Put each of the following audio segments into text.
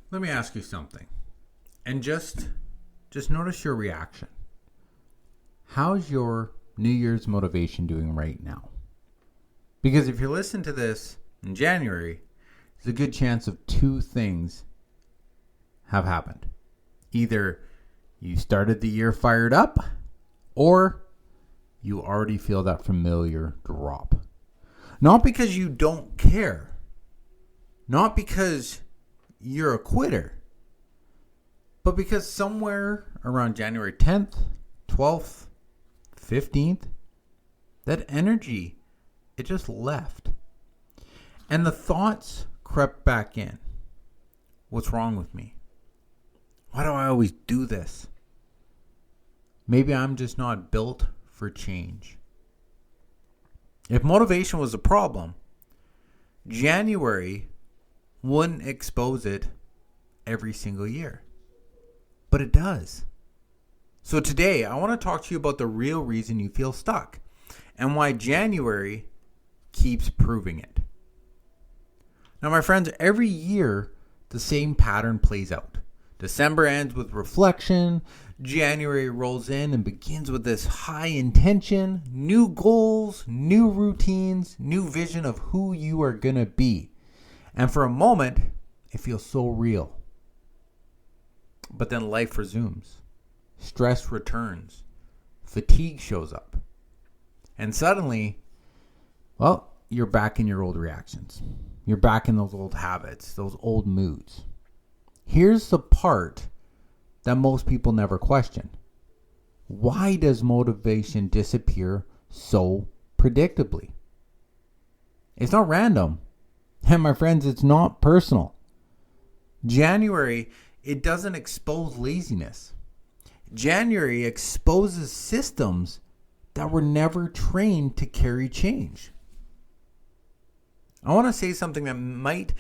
Let me ask you something. And just notice your reaction. How's your New Year's motivation doing right now? Because if you listen to this in January, there's a good chance of two things have happened. Either you started the year fired up, or you already feel that familiar drop. Not because you don't care. Not because you're a quitter. But because somewhere around January 10th, 12th, 15th, that energy, it just left. And the thoughts crept back in. What's wrong with me? Why do I always do this? Maybe I'm just not built for change. If motivation was a problem, January wouldn't expose it every single year. But it does. So today, I want to talk to you about the real reason you feel stuck and why January keeps proving it. Now, my friends, every year, the same pattern plays out. December ends with reflection. January rolls in and begins with this high intention, new goals, new routines, new vision of who you are going to be. And for a moment, it feels so real. But then life resumes. Stress returns. Fatigue shows up. And suddenly, well, you're back in your old reactions. You're back in those old habits, those old moods. Here's the part that most people never question. Why does motivation disappear so predictably? It's not random. And my friends, it's not personal. January, it doesn't expose laziness. January exposes systems that were never trained to carry change. I want to say something that might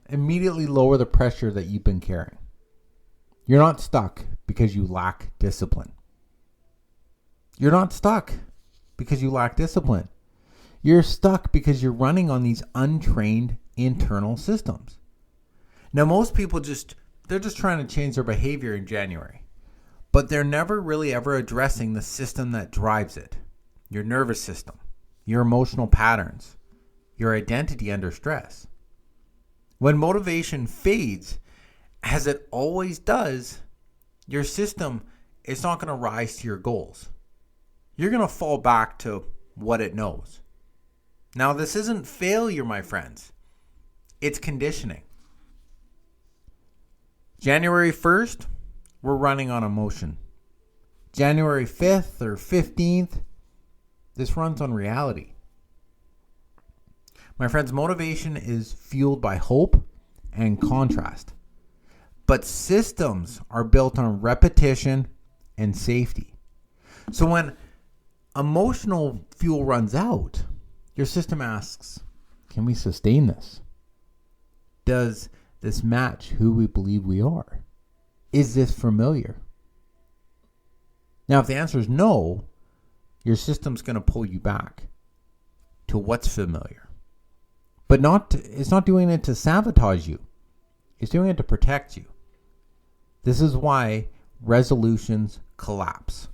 immediately lower the pressure that you've been carrying. You're not stuck because you lack discipline. You're not stuck because you lack discipline. You're stuck because you're running on these untrained internal systems. Now, most people they're just trying to change their behavior in January, but they're never really ever addressing the system that drives it. Your nervous system, your emotional patterns, your identity under stress. When motivation fades, as it always does, your system is not going to rise to your goals. You're going to fall back to what it knows. Now, this isn't failure, my friends. It's conditioning. January 1st, we're running on emotion. January 5th or 15th, this runs on reality. My friends, motivation is fueled by hope and contrast. But systems are built on repetition and safety. So when emotional fuel runs out, your system asks, can we sustain this? Does this match who we believe we are? Is this familiar? Now, if the answer is no, your system's going to pull you back to what's familiar. But it's not doing it to sabotage you. It's doing it to protect you. This is why resolutions collapse.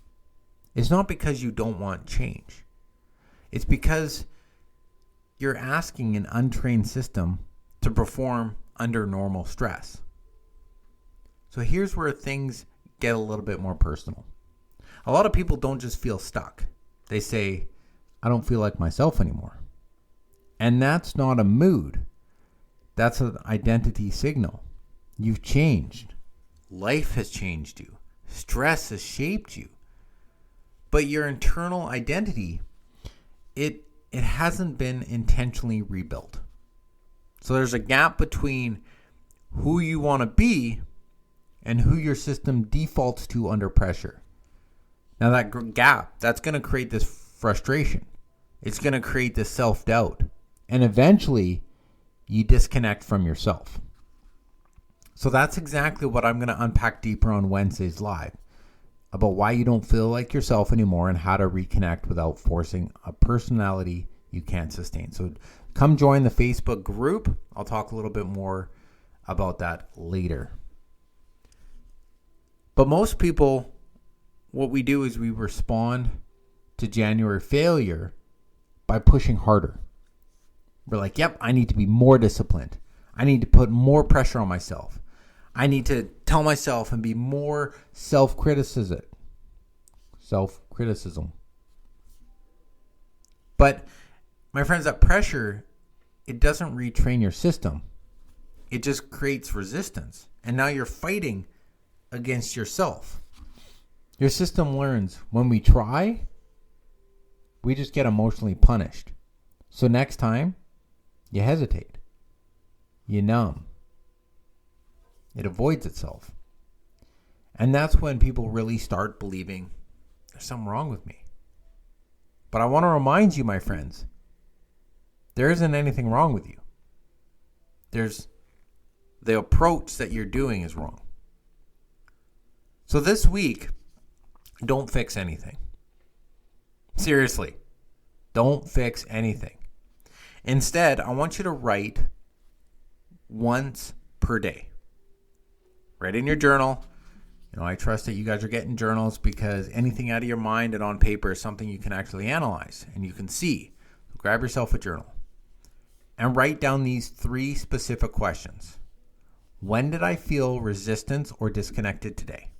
It's not because you don't want change. It's because you're asking an untrained system to perform under normal stress. So here's where things get a little bit more personal. A lot of people don't just feel stuck. They say, I don't feel like myself anymore. And that's not a mood. That's an identity signal. You've changed. Life has changed you. Stress has shaped you. But your internal identity, it hasn't been intentionally rebuilt. So there's a gap between who you want to be and who your system defaults to under pressure. Now that gap, that's going to create this frustration. It's going to create this self-doubt. And eventually, you disconnect from yourself. So that's exactly what I'm going to unpack deeper on Wednesday's live. About why you don't feel like yourself anymore and how to reconnect without forcing a personality you can't sustain. So come join the Facebook group. I'll talk a little bit more about that later. But most people, what we do is we respond to January failure by pushing harder. We're like, yep, I need to be more disciplined. I need to put more pressure on myself. I need to tell myself and be more self-criticism. But my friends, that pressure, it doesn't retrain your system. It just creates resistance. And now you're fighting against yourself. Your system learns when we try, we just get emotionally punished. So next time, you hesitate. You numb. It avoids itself. And that's when people really start believing there's something wrong with me. But I want to remind you, my friends, there isn't anything wrong with you. There's the approach that you're doing is wrong. So this week, don't fix anything. Seriously, don't fix anything. Instead, I want you to write once per day. Write in your journal. I trust that you guys are getting journals because anything out of your mind and on paper is something you can actually analyze and you can see. So grab yourself a journal and write down these 3 specific questions. When did I feel resistance or disconnected today?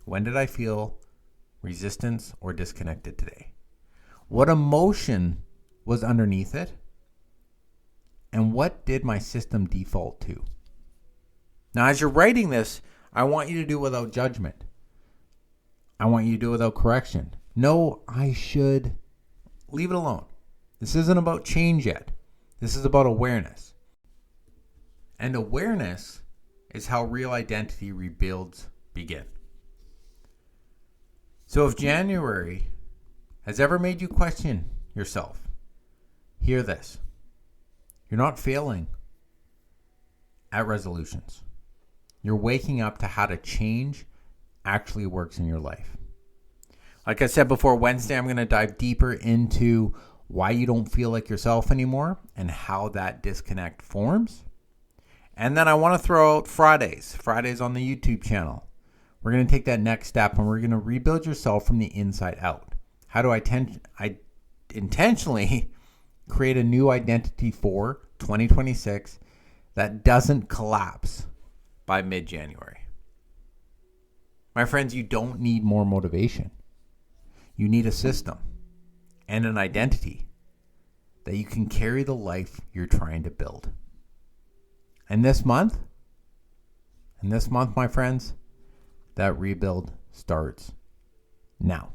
When did I feel resistance or disconnected today? What emotion was underneath it? And what did my system default to? Now, as you're writing this, I want you to do it without judgment. I want you to do it without correction. No, I should. Leave it alone. This isn't about change yet. This is about awareness. And awareness is how real identity rebuilds begin. So if January has ever made you question yourself, hear this. You're not failing at resolutions. You're waking up to how to change actually works in your life. Like I said before, Wednesday, I'm going to dive deeper into why you don't feel like yourself anymore and how that disconnect forms. And then I want to throw out Fridays on the YouTube channel. We're going to take that next step and we're going to rebuild yourself from the inside out. How do I intentionally create a new identity for 2026 that doesn't collapse by mid-January? My friends, you don't need more motivation. You need a system and an identity that you can carry the life you're trying to build. And this month, my friends, that rebuild starts now.